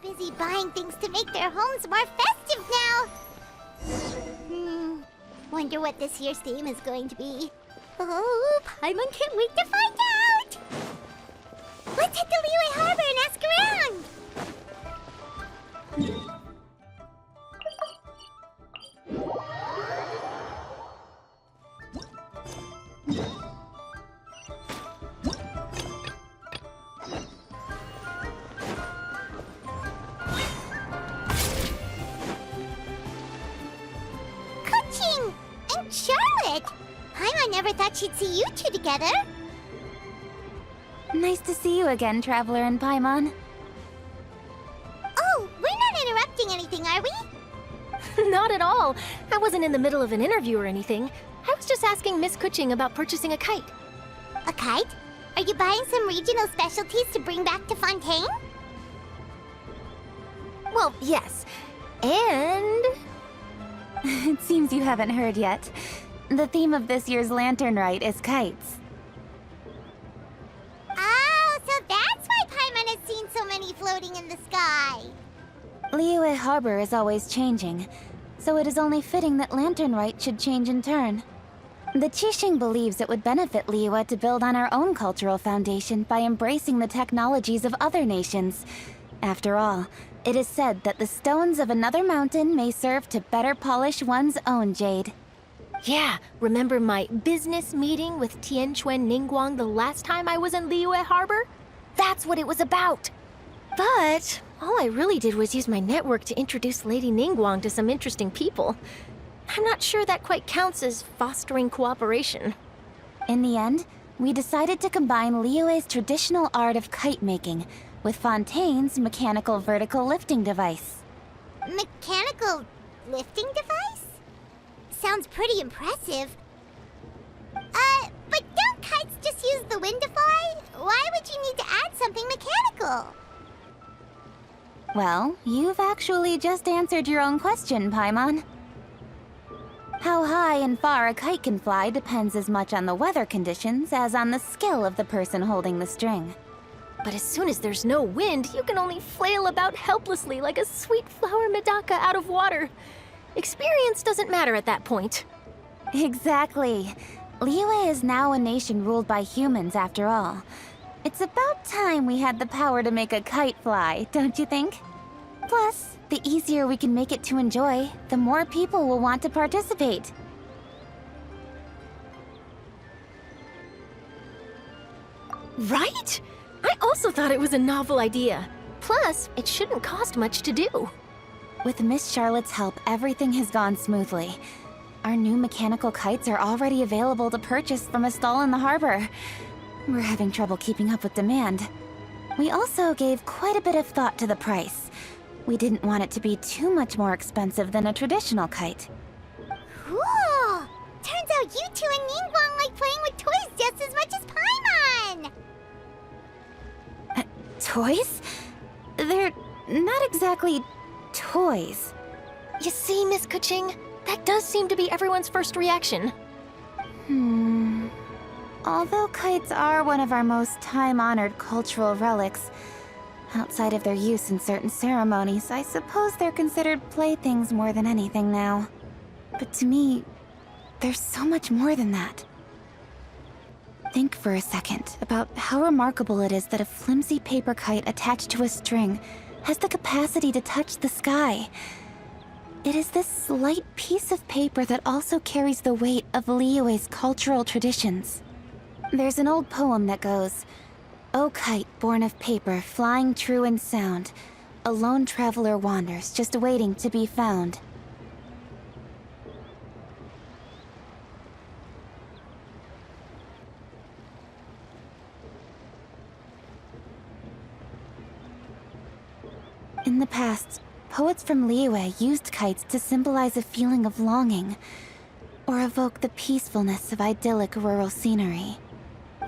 busy buying things to make their homes more festive now. Wonder what this year's theme is going to be. Oh, Paimon can't wait to find out! Let's hit the Liyue Harbor and ask around! Kuching and Charlotte! Paimon never thought she'd see you two together. Nice to see you again, Traveler and Paimon. Oh, we're not interrupting anything, are we? Not at all. I wasn't in the middle of an interview or anything. I was just asking Miss Kuching about purchasing a kite. A kite? Are you buying some regional specialties to bring back to Fontaine? Well, yes. And... It seems you haven't heard yet. The theme of this year's Lantern Rite is kites. Oh, so that's why Paimon has seen so many floating in the sky. Liyue Harbor is always changing, so it is only fitting that Lantern Rite should change in turn. The Qixing believes it would benefit Liyue to build on our own cultural foundation by embracing the technologies of other nations. After all, it is said that the stones of another mountain may serve to better polish one's own jade. yeah, remember my business meeting with Tianquan Ningguang the last time I was in Liyue Harbor? That's what it was about. But all I really did was use my network to introduce Lady Ningguang to some interesting people. I'm not sure that quite counts as fostering cooperation. In the end, we decided to combine Liyue's traditional art of kite making with Fontaine's mechanical vertical lifting device. Mechanical lifting device? Sounds pretty impressive. But don't kites just use the wind to fly? Why would you need to add something mechanical? Well, you've actually just answered your own question, Paimon. How high and far a kite can fly depends as much on the weather conditions as on the skill of the person holding the string. But as soon as there's no wind, you can only flail about helplessly like a sweet flower medaka out of water. Experience doesn't matter at that point. Exactly. Liyue is now a nation ruled by humans, after all. It's about time we had the power to make a kite fly, don't you think? Plus, the easier we can make it to enjoy, the more people will want to participate. Right? I also thought it was a novel idea. Plus, it shouldn't cost much to do. With Miss Charlotte's help, everything has gone smoothly. Our new mechanical kites are already available to purchase from a stall in the harbor. We're having trouble keeping up with demand. We also gave quite a bit of thought to the price. We didn't want it to be too much more expensive than a traditional kite. Cool! Turns out you two and Ningguang like playing with toys just as much as Paimon! Toys? They're not exactly toys. You see, Miss Kuching, that does seem to be everyone's first reaction. Although kites are one of our most time-honored cultural relics, outside of their use in certain ceremonies, I suppose they're considered playthings more than anything now. But to me, there's so much more than that. Think for a second about how remarkable it is that a flimsy paper kite attached to a string has the capacity to touch the sky. It is this slight piece of paper that also carries the weight of Liyue's cultural traditions. There's an old poem that goes, "O kite born of paper, flying true and sound, a lone traveler wanders, just waiting to be found." In the past, poets from Liyue used kites to symbolize a feeling of longing, or evoke the peacefulness of idyllic rural scenery.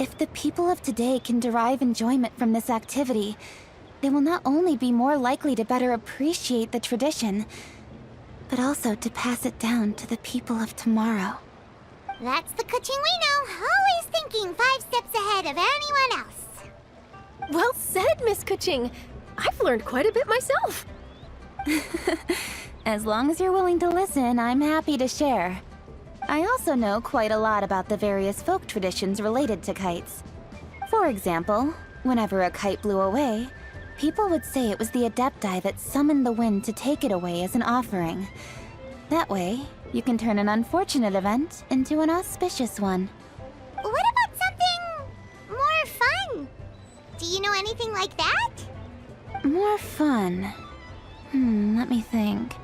If the people of today can derive enjoyment from this activity, they will not only be more likely to better appreciate the tradition, but also to pass it down to the people of tomorrow. That's the Kuching we know, always thinking 5 steps ahead of anyone else. Well said, Miss Kuching. I've learned quite a bit myself. As long as you're willing to listen, I'm happy to share. I also know quite a lot about the various folk traditions related to kites. For example, whenever a kite blew away, people would say it was the Adepti that summoned the wind to take it away as an offering. That way, you can turn an unfortunate event into an auspicious one. What about something more fun? Do you know anything like that? More fun. Let me think.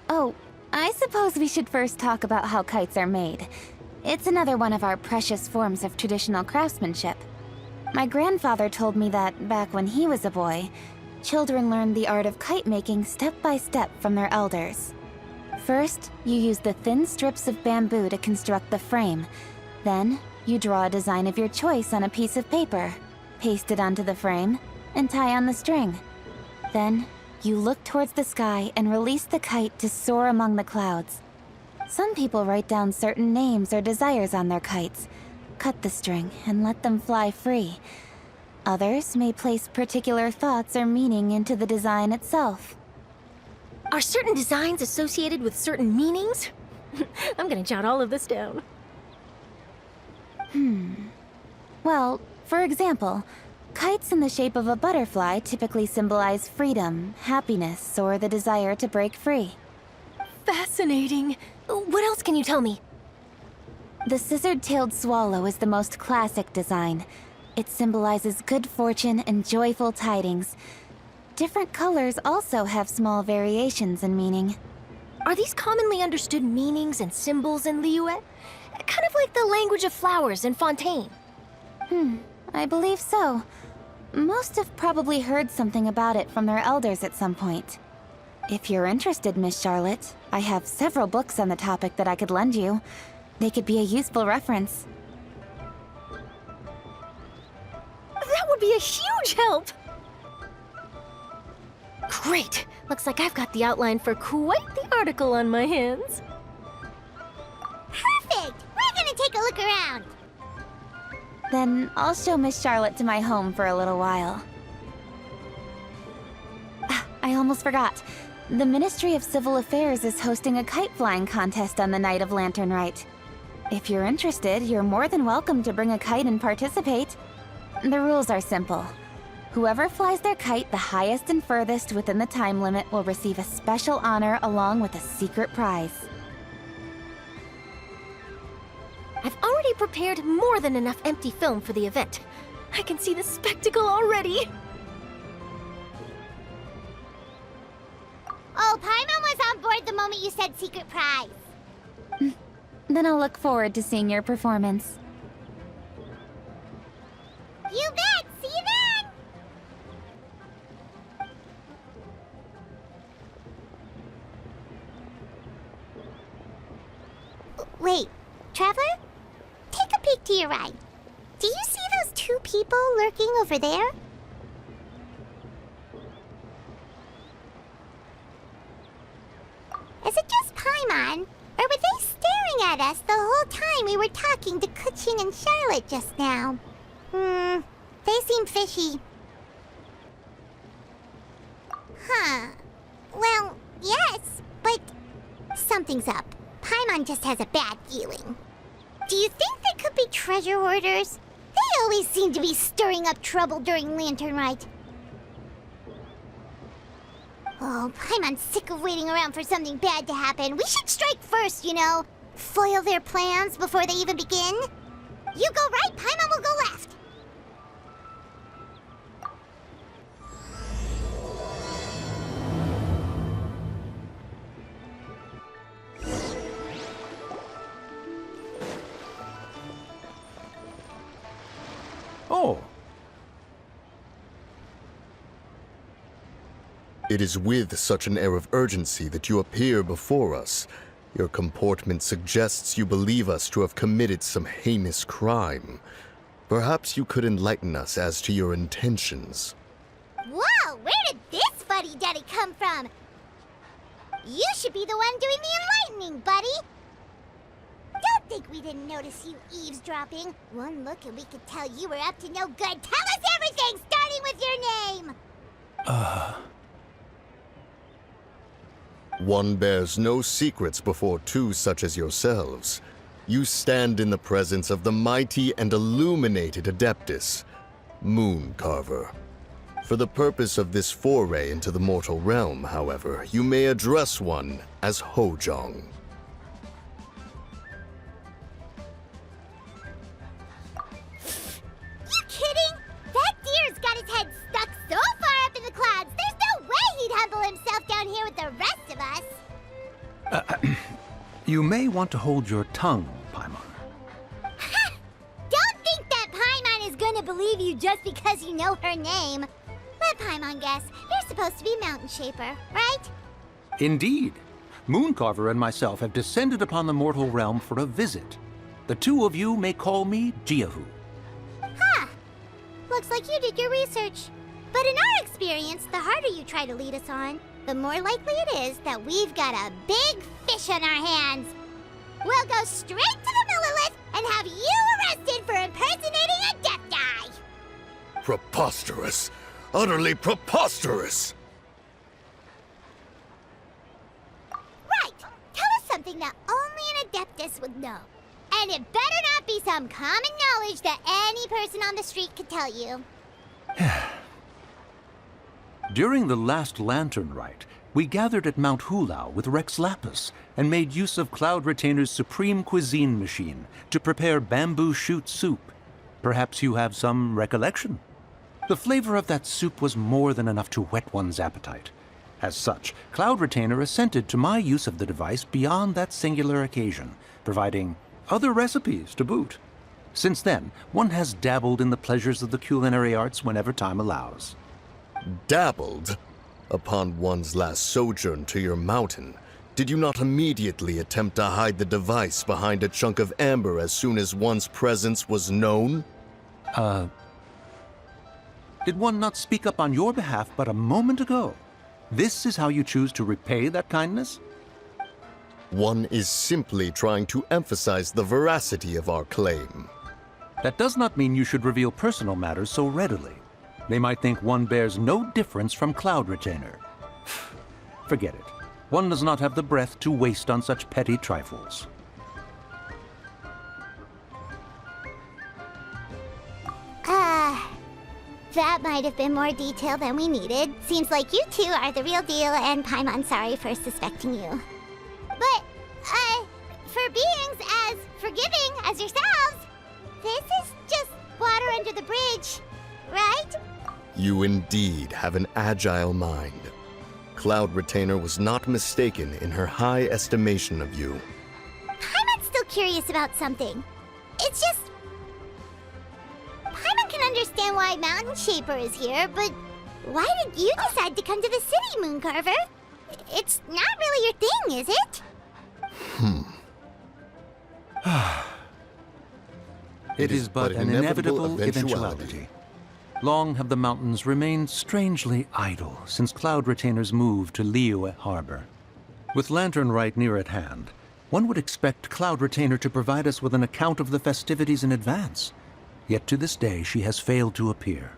Oh, I suppose we should first talk about how kites are made. It's another one of our precious forms of traditional craftsmanship. My grandfather told me that back when he was a boy, children learned the art of kite making step by step from their elders. First, you use the thin strips of bamboo to construct the frame. Then, you draw a design of your choice on a piece of paper, paste it onto the frame, and tie on the string. Then, you look towards the sky and release the kite to soar among the clouds. Some people write down certain names or desires on their kites, cut the string, and let them fly free. Others may place particular thoughts or meaning into the design itself. Are certain designs associated with certain meanings? I'm gonna jot all of this down. Well, for example, kites in the shape of a butterfly typically symbolize freedom, happiness, or the desire to break free. Fascinating. What else can you tell me? The scissored-tailed swallow is the most classic design. It symbolizes good fortune and joyful tidings. Different colors also have small variations in meaning. Are these commonly understood meanings and symbols in Liyue? Kind of like the language of flowers in Fontaine. I believe so. Most have probably heard something about it from their elders at some point. If you're interested, Miss Charlotte, I have several books on the topic that I could lend you. They could be a useful reference. That would be a huge help! Great! Looks like I've got the outline for quite the article on my hands. Perfect! We're gonna take a look around. Then I'll show Miss Charlotte to my home for a little while. I almost forgot. The Ministry of Civil Affairs is hosting a kite flying contest on the night of Lantern Rite. If you're interested, you're more than welcome to bring a kite and participate. The rules are simple. Whoever flies their kite the highest and furthest within the time limit will receive a special honor along with a secret prize. I've already prepared more than enough empty film for the event. I can see the spectacle already. Oh, Paimon was on board the moment you said secret prize. Then I'll look forward to seeing your performance. You bet! See you then! Wait, Traveler? Take a peek to your right. Do you see those two people lurking over there? Is it just Paimon? Or were they staring at us the whole time we were talking to Kuchin and Charlotte just now? They seem fishy. Huh. Well, yes, but something's up. Paimon just has a bad feeling. Do you think they could be treasure hoarders? They always seem to be stirring up trouble during Lantern Rite. Oh, Paimon's sick of waiting around for something bad to happen. We should strike first, you know. Foil their plans before they even begin. You go right, Paimon will go left. Oh. It is with such an air of urgency that you appear before us. Your comportment suggests you believe us to have committed some heinous crime. Perhaps you could enlighten us as to your intentions. Whoa, where did this fuddy-duddy come from? You should be the one doing the enlightening, buddy. Don't think we didn't notice you eavesdropping. One look and we could tell you were up to no good. Tell us everything, starting with your name! One bears no secrets before two such as yourselves. You stand in the presence of the mighty and illuminated Adeptus, Moon Carver. For the purpose of this foray into the mortal realm, however, you may address one as Hojong. You kidding? That deer's got his head stuck so far up in the clouds, there's no way he'd humble himself down here with the rest of us. You may want to hold your tongue, Paimon. Don't think that Paimon is gonna believe you just because you know her name. Let Paimon guess. You're supposed to be Mountain Shaper, right? Indeed. Mooncarver and myself have descended upon the mortal realm for a visit. The two of you may call me Jiahu. Huh. Looks like you did your research. But in our experience, the harder you try to lead us on, the more likely it is that we've got a big fish on our hands. We'll go straight to the Millilith and have you arrested for impersonating a Adepti! Preposterous! Utterly preposterous! Right! Tell us something that only an Adeptus would know. And it better not be some common knowledge that any person on the street could tell you. During the last Lantern Rite, we gathered at Mount Hulao with Rex Lapis and made use of Cloud Retainer's supreme cuisine machine to prepare bamboo shoot soup. Perhaps you have some recollection? The flavor of that soup was more than enough to whet one's appetite. As such, Cloud Retainer assented to my use of the device beyond that singular occasion, providing other recipes to boot. Since then, one has dabbled in the pleasures of the culinary arts whenever time allows. Dabbled? Upon one's last sojourn to your mountain, did you not immediately attempt to hide the device behind a chunk of amber as soon as one's presence was known? Did one not speak up on your behalf but a moment ago? This is how you choose to repay that kindness? One is simply trying to emphasize the veracity of our claim. That does not mean you should reveal personal matters so readily. They might think one bears no difference from Cloud Retainer. Forget it. One does not have the breath to waste on such petty trifles. That might have been more detail than we needed. Seems like you two are the real deal, and Paimon's sorry for suspecting you. But, for beings as forgiving as yourselves, this is just water under the bridge, right? You indeed have an agile mind. Cloud Retainer was not mistaken in her high estimation of you. Paimon's still curious about something. It's just... Paimon can understand why Mountain Shaper is here, but why did you decide to come to the city, Mooncarver? It's not really your thing, is it? It is but an inevitable eventuality. Long have the mountains remained strangely idle since Cloud Retainer's move to Liyue Harbor. With Lantern Rite near at hand, one would expect Cloud Retainer to provide us with an account of the festivities in advance. Yet to this day she has failed to appear.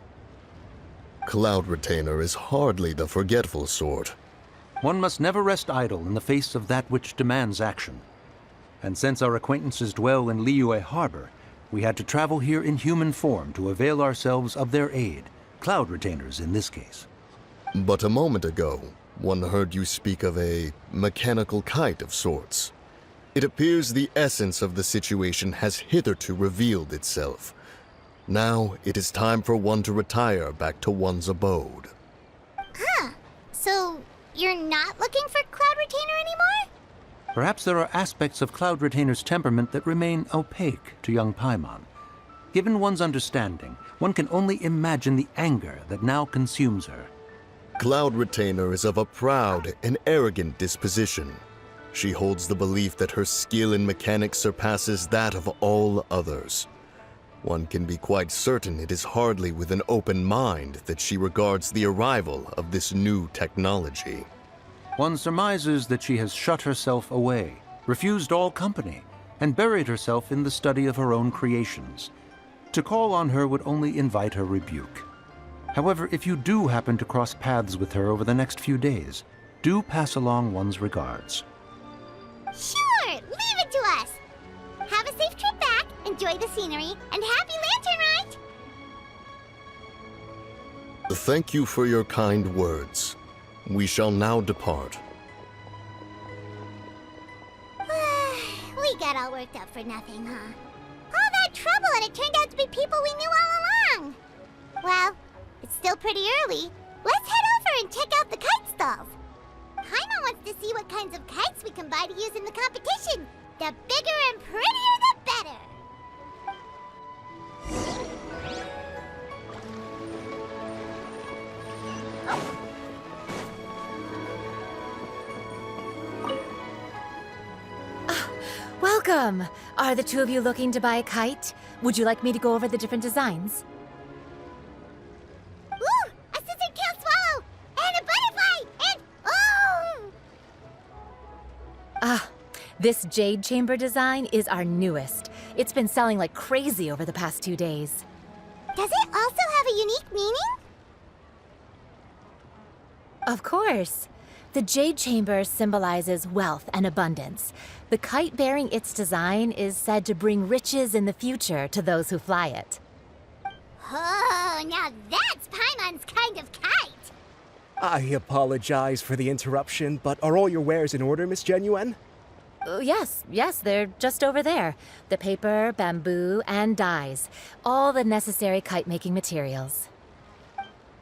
Cloud Retainer is hardly the forgetful sort. One must never rest idle in the face of that which demands action. And since our acquaintances dwell in Liyue Harbor, we had to travel here in human form to avail ourselves of their aid, Cloud Retainers in this case. But a moment ago, one heard you speak of a mechanical kite of sorts. It appears the essence of the situation has hitherto revealed itself. Now it is time for one to retire back to one's abode. So, you're not looking for Cloud Retainer anymore? Perhaps there are aspects of Cloud Retainer's temperament that remain opaque to young Paimon. Given one's understanding, one can only imagine the anger that now consumes her. Cloud Retainer is of a proud and arrogant disposition. She holds the belief that her skill in mechanics surpasses that of all others. One can be quite certain it is hardly with an open mind that she regards the arrival of this new technology. One surmises that she has shut herself away, refused all company, and buried herself in the study of her own creations. To call on her would only invite her rebuke. However, if you do happen to cross paths with her over the next few days, do pass along one's regards. Sure, leave it to us. Have a safe trip back, enjoy the scenery, and happy Lantern Rite! Thank you for your kind words. We shall now depart. We got all worked up for nothing, huh? All that trouble and it turned out to be people we knew all along! Well, it's still pretty early. Let's head over and check out the kite stalls. Paimon wants to see what kinds of kites we can buy to use in the competition. The bigger and prettier, the better! Welcome! Are the two of you looking to buy a kite? Would you like me to go over the different designs? Ooh! A scissor-tail swallow! And a butterfly! And... oh! Ah, this jade chamber design is our newest. It's been selling like crazy over the past 2 days. Does it also have a unique meaning? Of course. The jade chamber symbolizes wealth and abundance. The kite bearing its design is said to bring riches in the future to those who fly it. Oh, now that's Paimon's kind of kite! I apologize for the interruption, but are all your wares in order, Miss Genuine? Yes, they're just over there. The paper, bamboo, and dyes. All the necessary kite-making materials.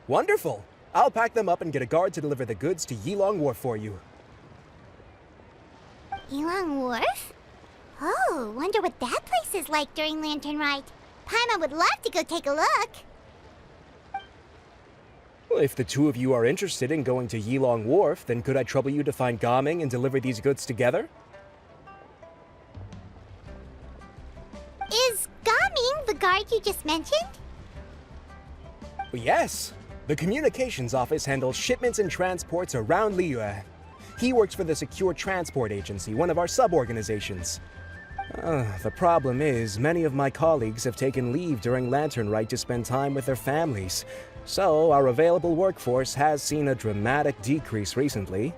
Wonderful! I'll pack them up and get a guard to deliver the goods to Yilong Wharf for you. Yilong Wharf? Oh, wonder what that place is like during Lantern Rite. Paimon would love to go take a look. Well, if the two of you are interested in going to Yilong Wharf, then could I trouble you to find Gaming and deliver these goods together? Is Gaming the guard you just mentioned? Well, yes. The communications office handles shipments and transports around Liyue. He works for the Secure Transport Agency, one of our sub-organizations. The problem is, many of my colleagues have taken leave during Lantern Rite to spend time with their families, so our available workforce has seen a dramatic decrease recently.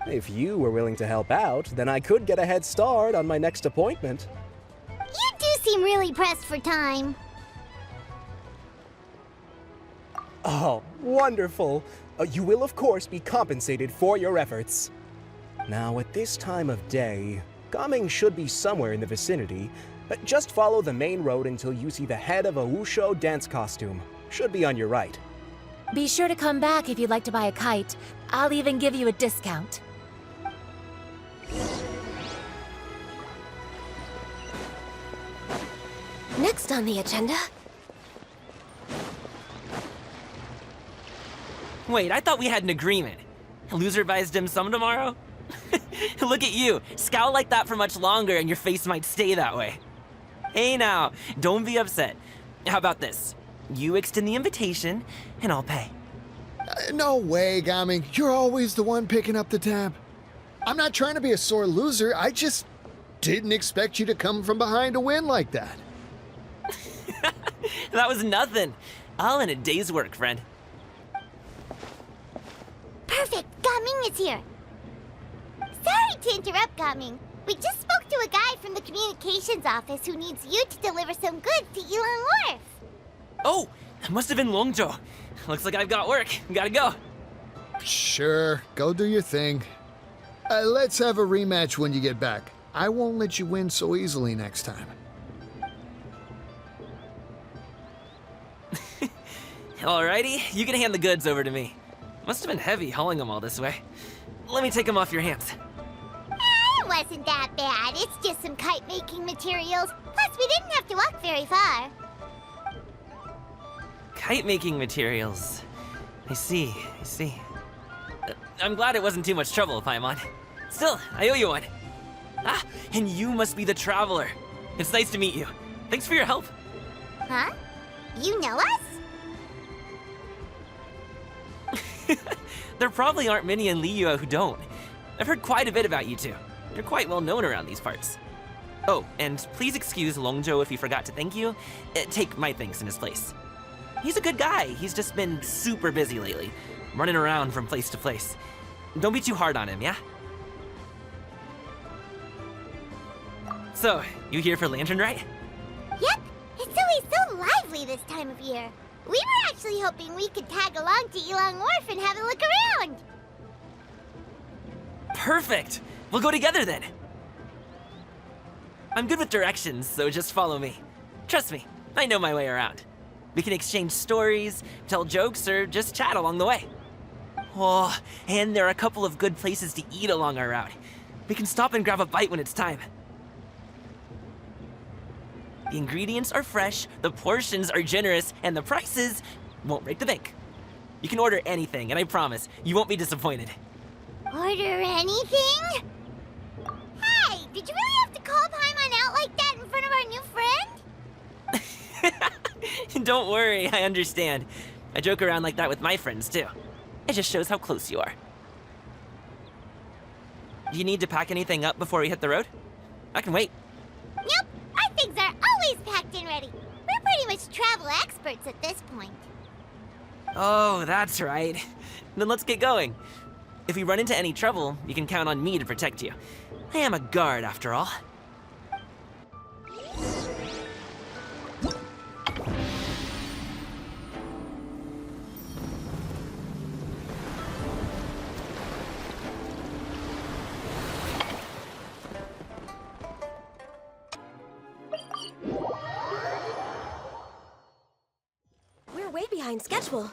If you were willing to help out, then I could get a head start on my next appointment. You do seem really pressed for time. Oh, wonderful! You will, of course, be compensated for your efforts. Now, at this time of day, Gaming should be somewhere in the vicinity, but just follow the main road until you see the head of a Wushu dance costume. Should be on your right. Be sure to come back if you'd like to buy a kite. I'll even give you a discount. Next on the agenda... Wait, I thought we had an agreement. Loser buys dim sum tomorrow? Look at you, scowl like that for much longer and your face might stay that way. Hey now, don't be upset. How about this? You extend the invitation, and I'll pay. No way, Gaming. You're always the one picking up the tab. I'm not trying to be a sore loser. I just didn't expect you to come from behind to win like that. That was nothing. All in a day's work, friend. Perfect! Gaming is here! Sorry to interrupt, Gaming. We just spoke to a guy from the communications office who needs you to deliver some goods to Yilong Wharf. Oh, it must have been Longzhou. Looks like I've got work. Gotta go. Sure, go do your thing. Let's have a rematch when you get back. I won't let you win so easily next time. Alrighty, you can hand the goods over to me. Must have been heavy hauling them all this way. Let me take them off your hands. It wasn't that bad. It's just some kite-making materials. Plus, we didn't have to walk very far. Kite-making materials. I see. I'm glad it wasn't too much trouble, Paimon. Still, I owe you one. Ah, and you must be the traveler. It's nice to meet you. Thanks for your help. Huh? You know us? There probably aren't many in Liyue who don't. I've heard quite a bit about you two. You're quite well known around these parts. Oh, and please excuse Longzhou if he forgot to thank you. Take my thanks in his place. He's a good guy. He's just been super busy lately, running around from place to place. Don't be too hard on him, yeah? So, you here for Lantern Rite? Yep, it's always so lively this time of year. We were actually hoping we could tag along to Elong Wharf and have a look around. Perfect! We'll go together then. I'm good with directions, so just follow me. Trust me, I know my way around. We can exchange stories, tell jokes, or just chat along the way. Oh, and there are a couple of good places to eat along our route. We can stop and grab a bite when it's time. The ingredients are fresh, the portions are generous, and the prices won't break the bank. You can order anything, and I promise, you won't be disappointed. Order anything? Hey, did you really have to call Paimon out like that in front of our new friend? Don't worry, I understand. I joke around like that with my friends, too. It just shows how close you are. Do you need to pack anything up before we hit the road? I can wait. Nope, our things are always packed and ready. We're pretty much travel experts at this point. Oh, that's right. Then let's get going. If we run into any trouble, you can count on me to protect you. I am a guard, after all. We're way behind schedule.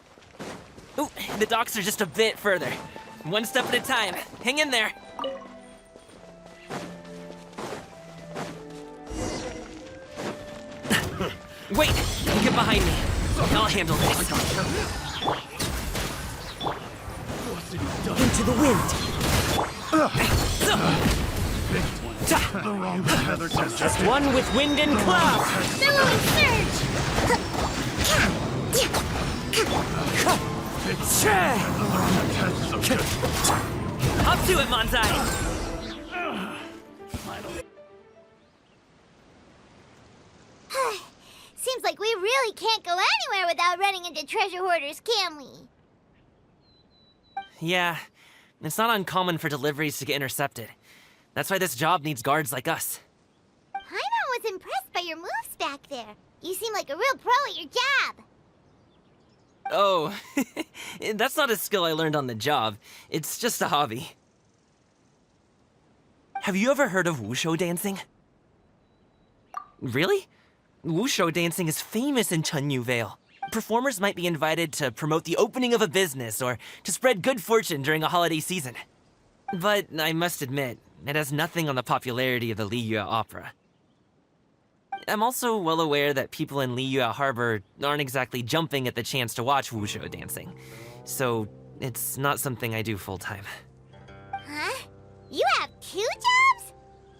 Ooh, the docks are just a bit further. One step at a time. Hang in there. Wait! Get behind me. I'll handle this. Into the wind. Just one with wind and cloud. Billowing surge! Up to it, Manzai! Seems like we really can't go anywhere without running into treasure hoarders, can we? Yeah, it's not uncommon for deliveries to get intercepted. That's why this job needs guards like us. Paimon was impressed by your moves back there. You seem like a real pro at your job. Oh, that's not a skill I learned on the job. It's just a hobby. Have you ever heard of wushu dancing? Really? Wushu dancing is famous in Chunyu Vale. Performers might be invited to promote the opening of a business or to spread good fortune during a holiday season. But I must admit, it has nothing on the popularity of the Liyue Opera. I'm also well aware that people in Liyue Harbor aren't exactly jumping at the chance to watch wushu dancing. So, it's not something I do full-time. Huh? You have 2 jobs?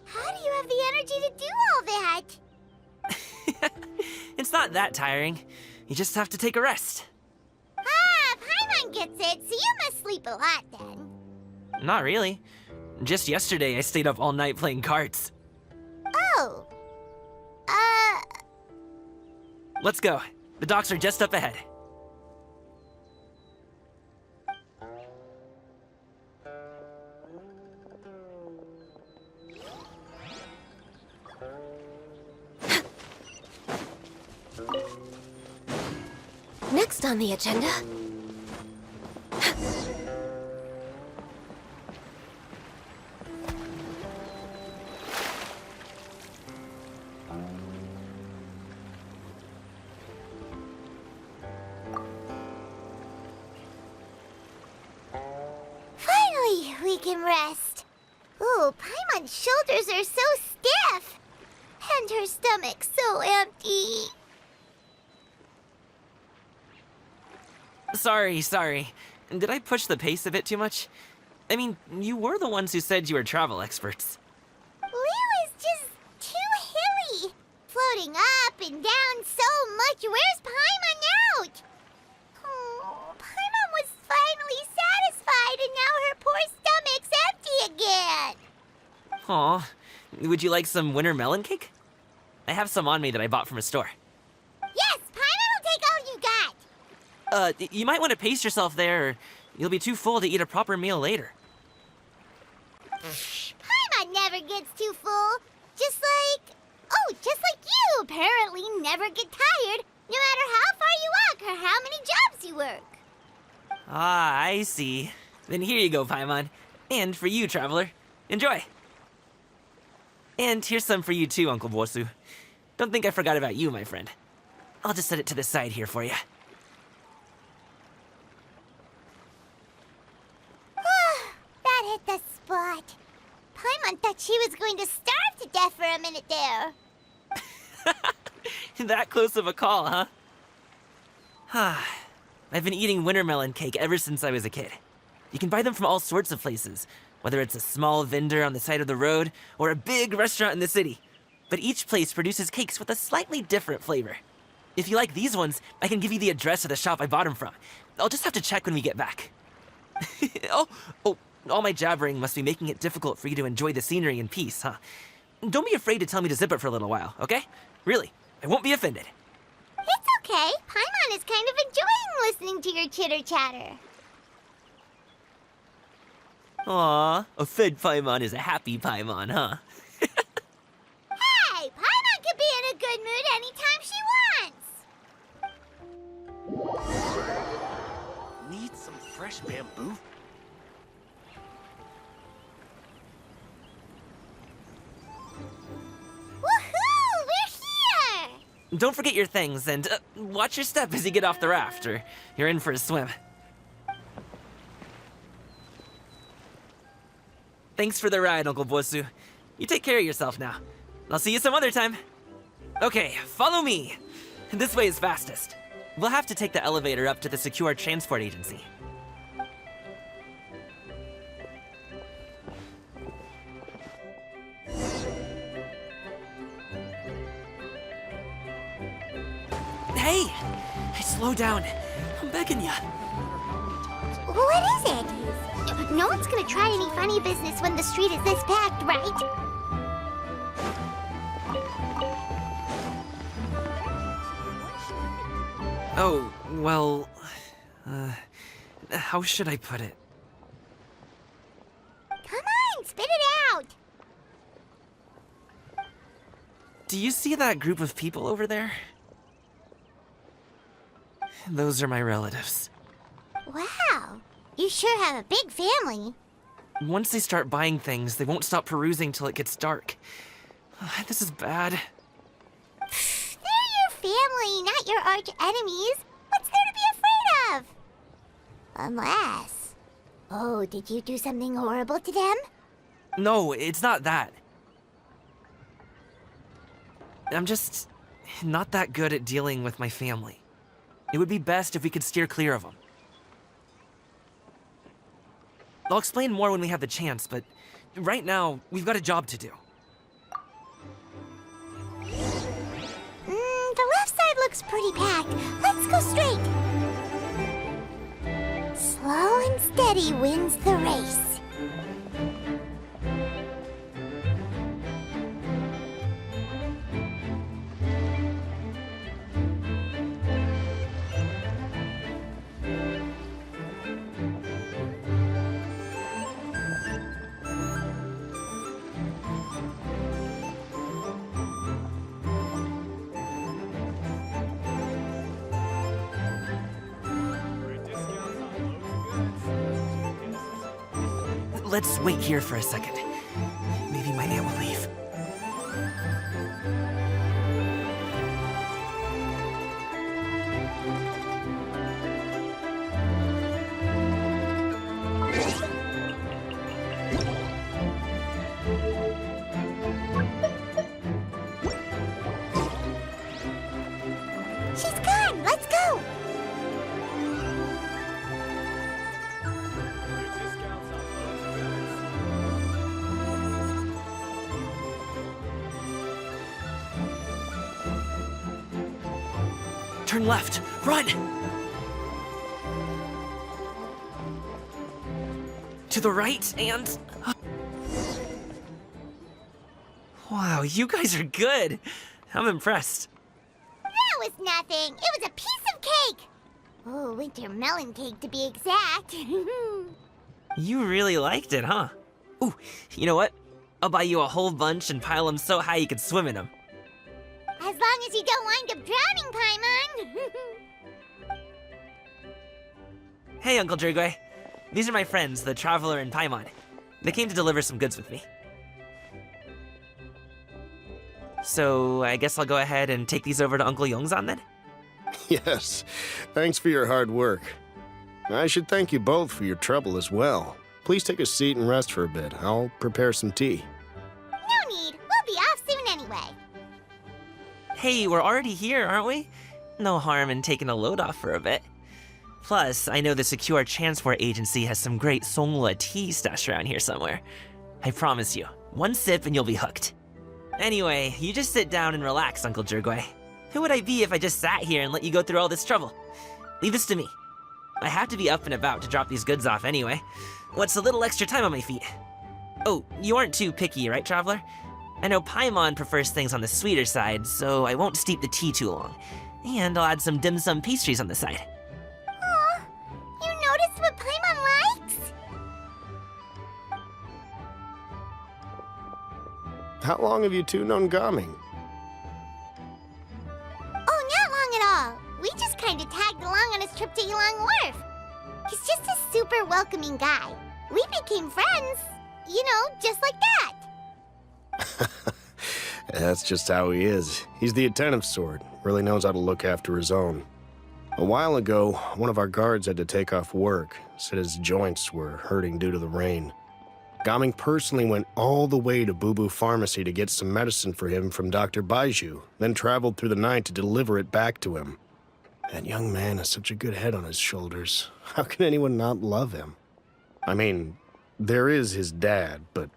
How do you have the energy to do all that? It's not that tiring. You just have to take a rest. Ah, Paimon gets it, so you must sleep a lot then. Not really. Just yesterday, I stayed up all night playing cards. Oh. Let's go. The docks are just up ahead. Next on the agenda. Finally, we can rest. Ooh, Paimon's shoulders are so stiff. And her stomach so empty. Sorry. Did I push the pace a bit too much? I mean, you were the ones who said you were travel experts. Liu is just too hilly. Floating up and down so much. Where's Paimon out? Oh, Paimon was finally satisfied and now her poor stomach's empty again. Aw, would you like some winter melon cake? I have some on me that I bought from a store. Yes, Paimon will take all you got. You might want to pace yourself there, or you'll be too full to eat a proper meal later. Paimon never gets too full. Just like you apparently never get tired, no matter how far you walk or how many jobs you work. Ah, I see. Then here you go, Paimon. And for you, traveler. Enjoy. And here's some for you too, Uncle Bosu. Don't think I forgot about you, my friend. I'll just set it to the side here for you. That hit the spot. Paimon thought she was going to starve to death for a minute there. That close of a call, huh? I've been eating wintermelon cake ever since I was a kid. You can buy them from all sorts of places, whether it's a small vendor on the side of the road or a big restaurant in the city. But each place produces cakes with a slightly different flavor. If you like these ones, I can give you the address of the shop I bought them from. I'll just have to check when we get back. Oh, all my jabbering must be making it difficult for you to enjoy the scenery in peace, huh? Don't be afraid to tell me to zip it for a little while, okay? Really, I won't be offended. It's okay. Paimon is kind of enjoying listening to your chitter-chatter. Aw, a fed Paimon is a happy Paimon, huh? Hey, Paimon can be in a good mood anytime she wants. Need some fresh bamboo? Woohoo! We're here! Don't forget your things, and watch your step as you get off the raft, or you're in for a swim. Thanks for the ride, Uncle Bosu. You take care of yourself now. I'll see you some other time. Okay, follow me. This way is fastest. We'll have to take the elevator up to the secure transport agency. Hey! Slow down. I'm begging ya. What is it? No one's gonna try any funny business when the street is this packed, right? Oh, well... how should I put it? Come on, spit it out! Do you see that group of people over there? Those are my relatives. Wow, you sure have a big family. Once they start buying things, they won't stop perusing till it gets dark. This is bad. They're your family, not your arch enemies. What's there to be afraid of? Unless... Oh, did you do something horrible to them? No, it's not that. I'm just not that good at dealing with my family. It would be best if we could steer clear of them. I'll explain more when we have the chance, but right now, we've got a job to do. The left side looks pretty packed. Let's go straight. Slow and steady wins the race. Let's wait here for a second. Maybe my aunt will leave. She's gone. Let's go. Turn left. Run! To the right and... Wow, you guys are good. I'm impressed. That was nothing. It was a piece of cake. Oh, winter melon cake to be exact. You really liked it, huh? Ooh, you know what? I'll buy you a whole bunch and pile them so high you could swim in them. As long as you don't wind up drowning, Paimon. Hey, Uncle Jirgwe. These are my friends, the Traveler and Paimon. They came to deliver some goods with me. So, I guess I'll go ahead and take these over to Uncle Yongzan then? Yes, thanks for your hard work. I should thank you both for your trouble as well. Please take a seat and rest for a bit. I'll prepare some tea. No need. We'll be off soon anyway. Hey, we're already here, aren't we? No harm in taking a load off for a bit. Plus, I know the Secure Transport Agency has some great Songhua tea stashed around here somewhere. I promise you, one sip and you'll be hooked. Anyway, you just sit down and relax, Uncle Jirgwe. Who would I be if I just sat here and let you go through all this trouble? Leave this to me. I have to be up and about to drop these goods off anyway. What's a little extra time on my feet? Oh, you aren't too picky, right, Traveler? I know Paimon prefers things on the sweeter side, so I won't steep the tea too long. And I'll add some dim sum pastries on the side. Aw, you noticed what Paimon likes? How long have you two known Gaming? Oh, not long at all. We just kind of tagged along on his trip to Yulong Wharf. He's just a super welcoming guy. We became friends, you know, just like that. That's just how he is. He's the attentive sort, really knows how to look after his own. A while ago, one of our guards had to take off work, said his joints were hurting due to the rain. Gaming personally went all the way to Boo Boo Pharmacy to get some medicine for him from Dr. Baiju, then traveled through the night to deliver it back to him. That young man has such a good head on his shoulders. How can anyone not love him? I mean, there is his dad, but,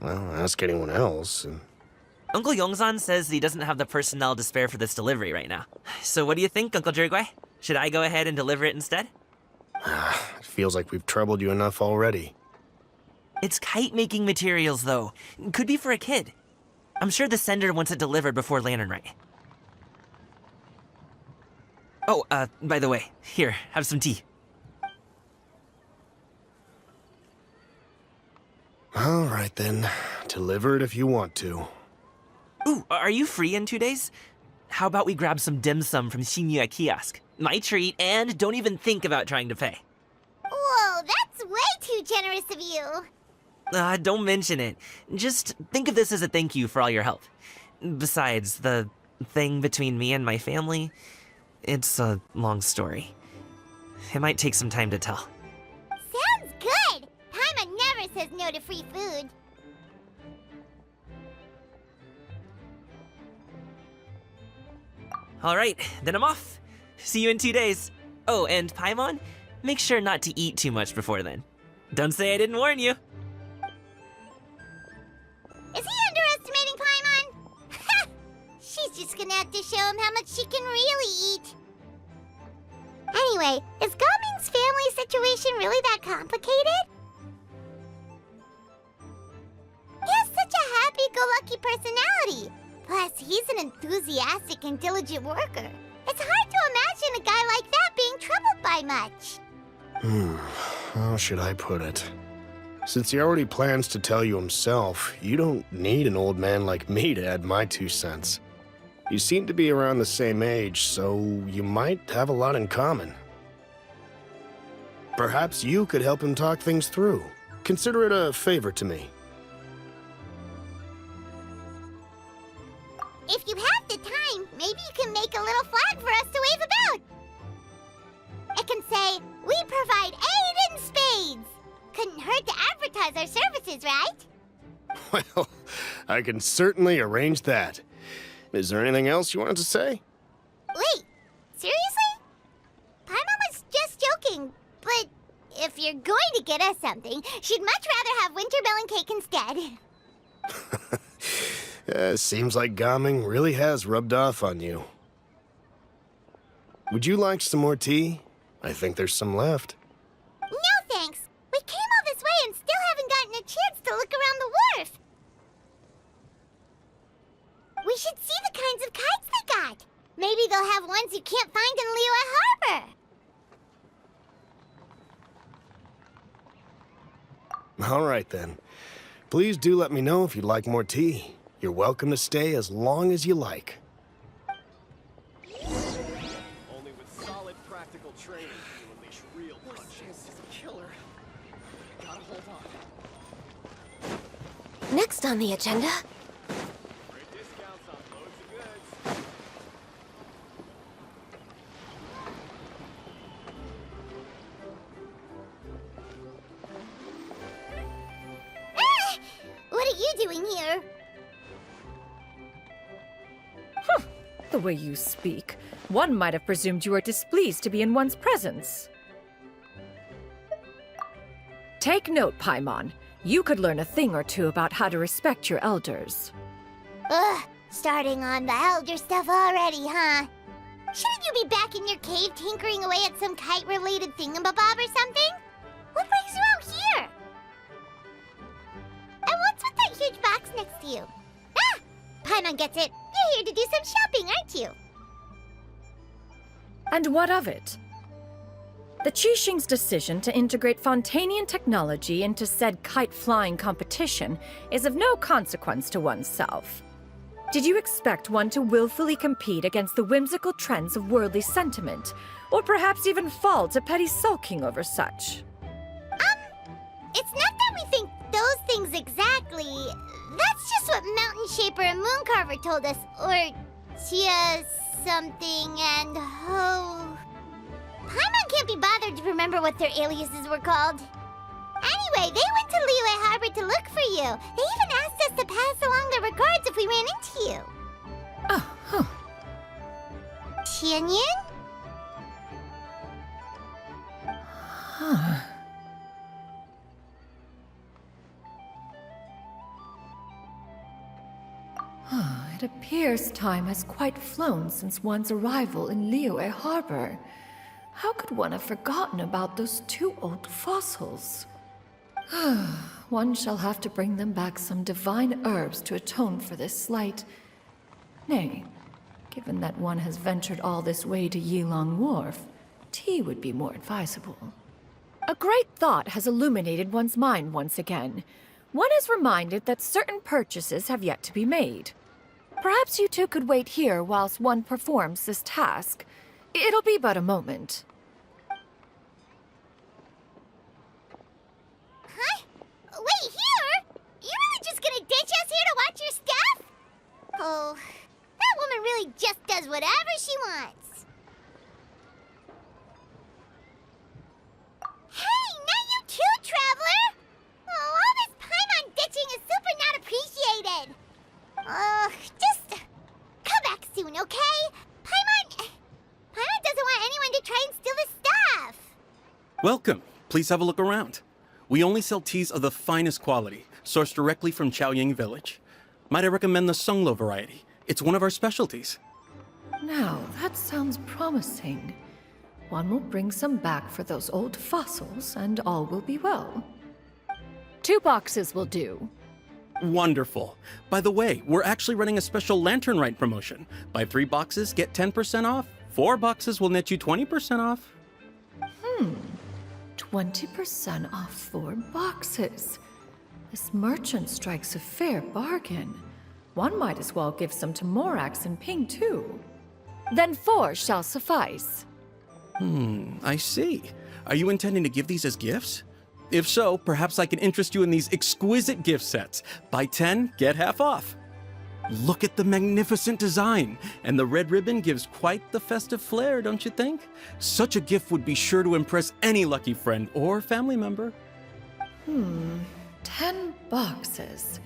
well, ask anyone else. And Uncle Yongzan says he doesn't have the personnel to spare for this delivery right now. So what do you think, Uncle Jirgwe? Should I go ahead and deliver it instead? It feels like we've troubled you enough already. It's kite-making materials, though. Could be for a kid. I'm sure the sender wants it delivered before Lantern Rite. Oh, by the way, here, have some tea. All right, then. Deliver it if you want to. Ooh, are you free in 2 days? How about we grab some dim sum from Shinya Kiosk? My treat, and don't even think about trying to pay. Whoa, that's way too generous of you. Don't mention it. Just think of this as a thank you for all your help. Besides, the thing between me and my family, it's a long story. It might take some time to tell. Sounds good. Paimon never says no to free food. All right, then I'm off. See you in 2 days. Oh, and Paimon, make sure not to eat too much before then. Don't say I didn't warn you. Is he underestimating Paimon? She's just gonna have to show him how much she can really eat. Anyway, is Gaming's family situation really that complicated? He has such a happy-go-lucky personality. Plus, he's an enthusiastic and diligent worker. It's hard to imagine a guy like that being troubled by much. How should I put it? Since he already plans to tell you himself, you don't need an old man like me to add my 2 cents. You seem to be around the same age, so you might have a lot in common. Perhaps you could help him talk things through. Consider it a favor to me. If you have the time, maybe you can make a little flag for us to wave about. It can say, "We provide aid in spades." Couldn't hurt to advertise our services, right? Well, I can certainly arrange that. Is there anything else you wanted to say? Wait, seriously? Paimon was just joking, but if you're going to get us something, she'd much rather have winter melon cake instead. Seems like Gaming really has rubbed off on you. Would you like some more tea? I think there's some left. No thanks. We came all this way and still haven't gotten a chance to look around the wharf. We should see the kinds of kites they got. Maybe they'll have ones you can't find in Liyue Harbor. All right, then. Please do let me know if you'd like more tea. You're welcome to stay as long as you like. Only with solid practical training can you unleash real punches. Killer. Gotta hold on. Next on the agenda. Great discounts on loads of goods. Ah! What are you doing here? The way you speak, one might have presumed you were displeased to be in one's presence. Take note, Paimon. You could learn a thing or two about how to respect your elders. Ugh, starting on the elder stuff already, huh? Shouldn't you be back in your cave tinkering away at some kite-related thingamabob or something? What brings you out here? And what's with that huge box next to you? Ah! Paimon gets it. You're here to do some shopping, aren't you? And what of it? The Qixing's decision to integrate Fontanian technology into said kite-flying competition is of no consequence to oneself. Did you expect one to willfully compete against the whimsical trends of worldly sentiment, or perhaps even fall to petty sulking over such? It's not that we think those things exactly. That's just what Mountain Shaper and Mooncarver told us. Or Chia something and Ho. Paimon can't be bothered to remember what their aliases were called. Anyway, they went to Liyue Harbor to look for you. They even asked us to pass along their regards if we ran into you. Oh, huh. Tianyin? Huh. It appears time has quite flown since one's arrival in Liyue Harbor. How could one have forgotten about those two old fossils? One shall have to bring them back some divine herbs to atone for this slight. Nay, given that one has ventured all this way to Yilong Wharf, tea would be more advisable. A great thought has illuminated one's mind once again. One is reminded that certain purchases have yet to be made. Perhaps you two could wait here whilst one performs this task. It'll be but a moment. Huh? Wait, here? You really just gonna ditch us here to watch your stuff? Oh, that woman really just does whatever she wants. Hey, not you too, Traveler! Oh, all this Paimon ditching is super not appreciated. Just come back soon, okay? Paimon doesn't want anyone to try and steal his stuff. Welcome. Please have a look around. We only sell teas of the finest quality, sourced directly from Chaoying Village. Might I recommend the Songlo variety? It's one of our specialties. Now, that sounds promising. One will bring some back for those old fossils, and all will be well. 2 boxes will do. Wonderful. By the way, we're actually running a special Lantern Rite promotion. Buy 3 boxes, get 10% off. 4 boxes will net you 20% off. 20% off 4 boxes. This merchant strikes a fair bargain. One might as well give some to Morax and Ping, too. Then 4 shall suffice. I see. Are you intending to give these as gifts? If so, perhaps I can interest you in these exquisite gift sets. Buy 10, get half off. Look at the magnificent design, and the red ribbon gives quite the festive flair, don't you think? Such a gift would be sure to impress any lucky friend or family member. 10 boxes.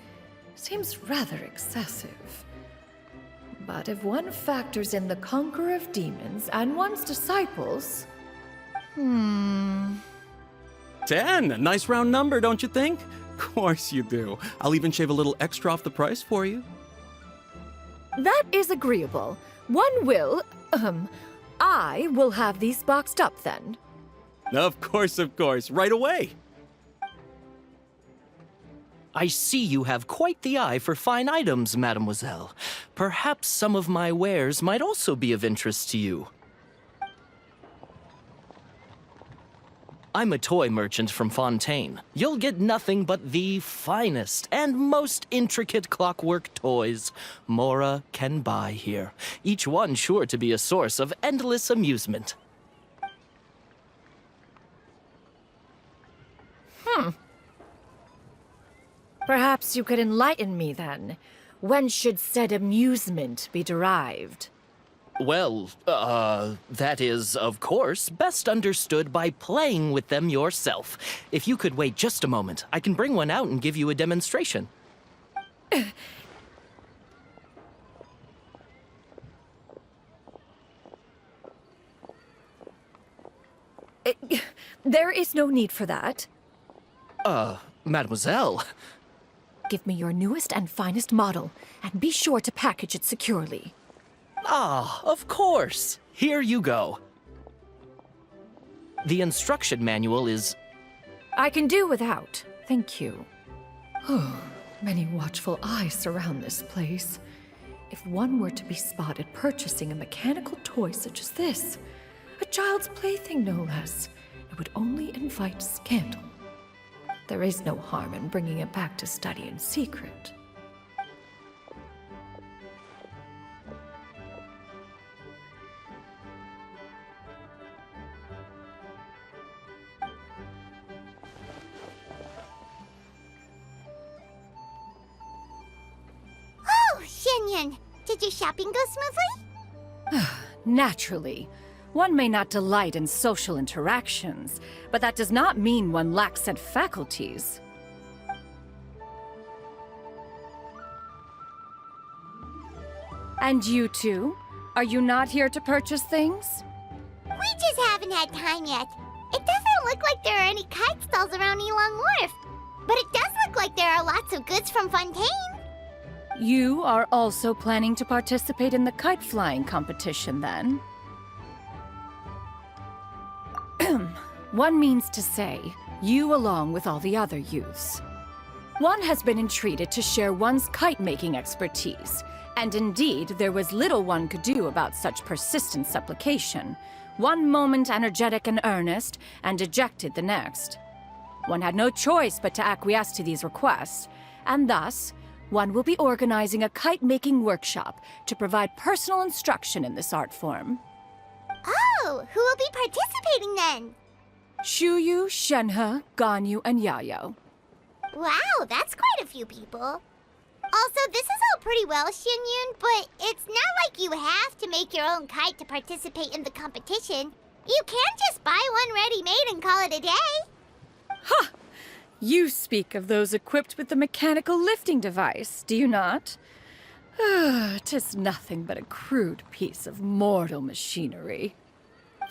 Seems rather excessive. But if one factors in the Conqueror of Demons and one's disciples... 10, a nice round number, don't you think? Course you do. I'll even shave a little extra off the price for you. That is agreeable. One will, I will have these boxed up then. Of course, right away. I see you have quite the eye for fine items, mademoiselle. Perhaps some of my wares might also be of interest to you. I'm a toy merchant from Fontaine. You'll get nothing but the finest and most intricate clockwork toys Mora can buy here. Each one sure to be a source of endless amusement. Perhaps you could enlighten me then. When should said amusement be derived? Well, that is, of course, best understood by playing with them yourself. If you could wait just a moment, I can bring one out and give you a demonstration. There is no need for that. Mademoiselle. Give me your newest and finest model, and be sure to package it securely. Ah, of course. Here you go. The instruction manual is... I can do without, thank you. Many watchful eyes surround this place. If one were to be spotted purchasing a mechanical toy such as this, a child's plaything no less, it would only invite scandal. There is no harm in bringing it back to study in secret. Oh, Shenyan, did your shopping go smoothly? Naturally. One may not delight in social interactions, but that does not mean one lacks said faculties. And you two? Are you not here to purchase things? We just haven't had time yet. It doesn't look like there are any kite stalls around Elong Wharf, but it does look like there are lots of goods from Fontaine. You are also planning to participate in the kite flying competition, then? One means to say, you along with all the other youths. One has been entreated to share one's kite-making expertise, and indeed, there was little one could do about such persistent supplication. One moment energetic and earnest, and dejected the next. One had no choice but to acquiesce to these requests, and thus, one will be organizing a kite-making workshop to provide personal instruction in this art form. Oh, who will be participating then? Shuyu, Shenhe, Ganyu, and Yayo. Wow, that's quite a few people. Also, this is all pretty well, Xinyun, but it's not like you have to make your own kite to participate in the competition. You can just buy one ready-made and call it a day. Ha! You speak of those equipped with the mechanical lifting device, do you not? 'Tis nothing but a crude piece of mortal machinery.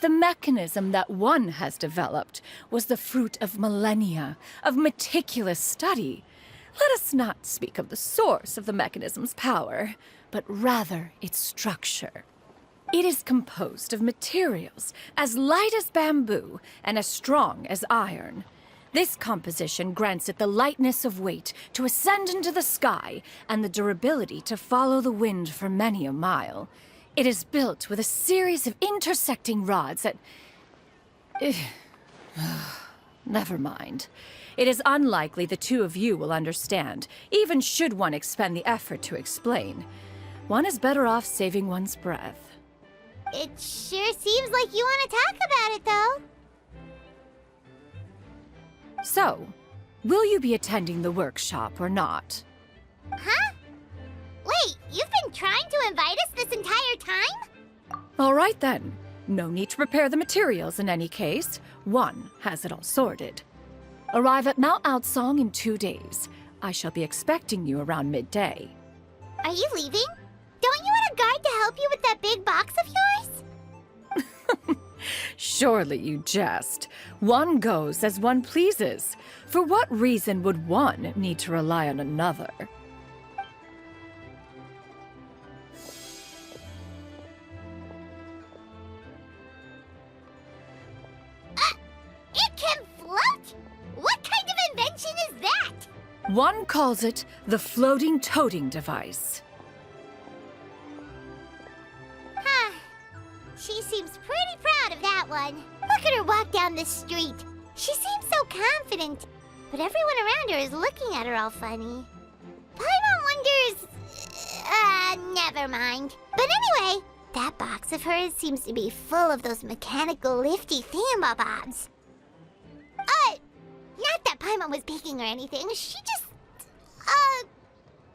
The mechanism that one has developed was the fruit of millennia of meticulous study. Let us not speak of the source of the mechanism's power, but rather its structure. It is composed of materials as light as bamboo and as strong as iron. This composition grants it the lightness of weight to ascend into the sky and the durability to follow the wind for many a mile. It is built with a series of intersecting rods that... Never mind. It is unlikely the two of you will understand, even should one expend the effort to explain. One is better off saving one's breath. It sure seems like you want to talk about it, though. So, will you be attending the workshop or not? Huh? Wait, you've been trying to invite us this entire time? All right then. No need to prepare the materials in any case. One has it all sorted. Arrive at Mount Outsong in 2 days. I shall be expecting you around midday. Are you leaving? Don't you want a guard to help you with that big box of yours? Surely you jest. One goes as one pleases. For what reason would one need to rely on another? It can float? What kind of invention is that? One calls it the floating toting device. Huh. She seems pretty proud of that one. Look at her walk down the street. She seems so confident, but everyone around her is looking at her all funny. Paimon wonders... never mind. But anyway, that box of hers seems to be full of those mechanical lifty thingamabobs. Not that Paimon was peeking or anything. She just,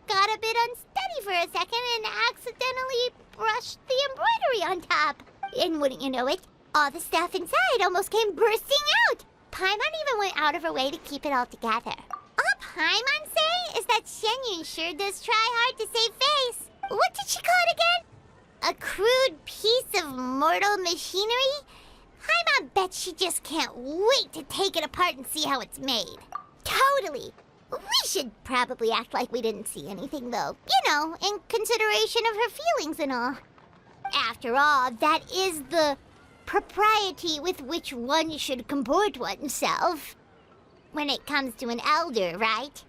got a bit unsteady for a second and accidentally brushed the embroidery on top. And wouldn't you know it, all the stuff inside almost came bursting out. Paimon even went out of her way to keep it all together. All Paimon say is that Shenyun sure does try hard to save face. What did she call it again? A crude piece of mortal machinery? Paimon bet she just can't wait to take it apart and see how it's made. Totally. We should probably act like we didn't see anything, though. You know, in consideration of her feelings and all. After all, that is the propriety with which one should comport oneself. When it comes to an elder, right?